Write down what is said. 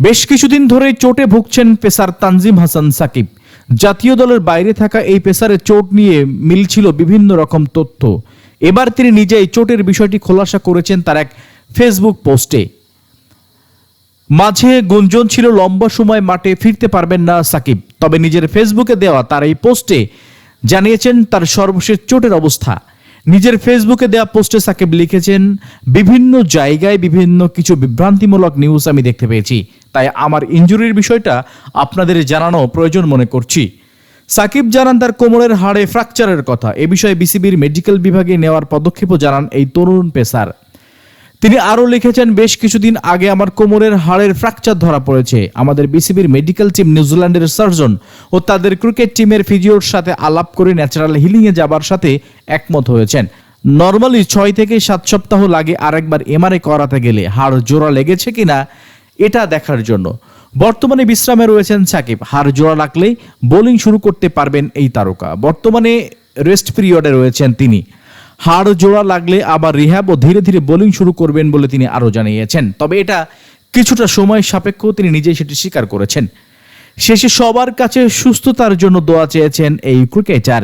বেশ কিছুদিন ধরে চোটে ভুগছেন পেসার তানজিম হাসান সাকিব। জাতীয় দলের বাইরে থাকা এই পেসারের চোট নিয়ে মিলছিল বিভিন্ন রকম তথ্য। এবার তিনি নিজেই চোটের বিষয়টি খোলাসা করেছেন তার এক ফেসবুক পোস্টে। মাঝে গুঞ্জন ছিল লম্বা সময় মাঠে ফিরতে পারবেন না সাকিব, তবে নিজের ফেসবুকে দেওয়া তার এই পোস্টে জানিয়েছেন তার সর্বশেষ চোটের অবস্থা। নিজের ফেসবুকে দেওয়া পোস্টে সাকিব লিখেছেন, বিভিন্ন জায়গায় বিভিন্ন কিছু বিভ্রান্তিমূলক নিউজ আমি দেখতে পেয়েছি, তাই আমার ইনজুরির বিষয়টা আপনাদের জানানো প্রয়োজন মনে করছি। সাকিব জানান তার কোমরের হাড়ে ফ্র্যাকচারের কথা। এ বিষয়ে বিসিবির মেডিকেল বিভাগে নেওয়ার পদক্ষেপও জানান এই তরুণ পেসার। তিনি আরও লিখেছেন, বেশ কিছুদিন আগে আমার কোমরের হাড়ের ফ্র্যাকচার ধরা পড়েছে। আমাদের বিসিবির মেডিকেল টিম নিউজিল্যান্ডের সার্জন ও তাদের ক্রিকেট টিমের ফিজিওর সাথে আলাপ করে ন্যাচারাল হিলিংয়ে যাবার সাথে একমত হয়েছেন। নর্মালি 6 থেকে 7 সপ্তাহ লাগে আরেকবার এমআরআই করাতে গেলে হাড় জোড়া লেগেছে কিনা এটা দেখার জন্য। বর্তমানে বিশ্রামে রয়েছেন সাকিব। হাড় জোড়া লাগলেই বোলিং শুরু করতে পারবেন এই তারকা। বর্তমানে রেস্ট পিরিয়ডে রয়েছেন তিনি। হাড় জোড়া লাগলে আবার রিহ্যাব ও ধীরে ধীরে বোলিং শুরু করবেন বলে তিনি আরও জানিয়েছেন। তবে এটা কিছুটা সময় সাপেক্ষ, তিনি নিজেই সেটি স্বীকার করেছেন। শেষে সবার কাছে সুস্থতার জন্য দোয়া চেয়েছেন এই ক্রিকেটার।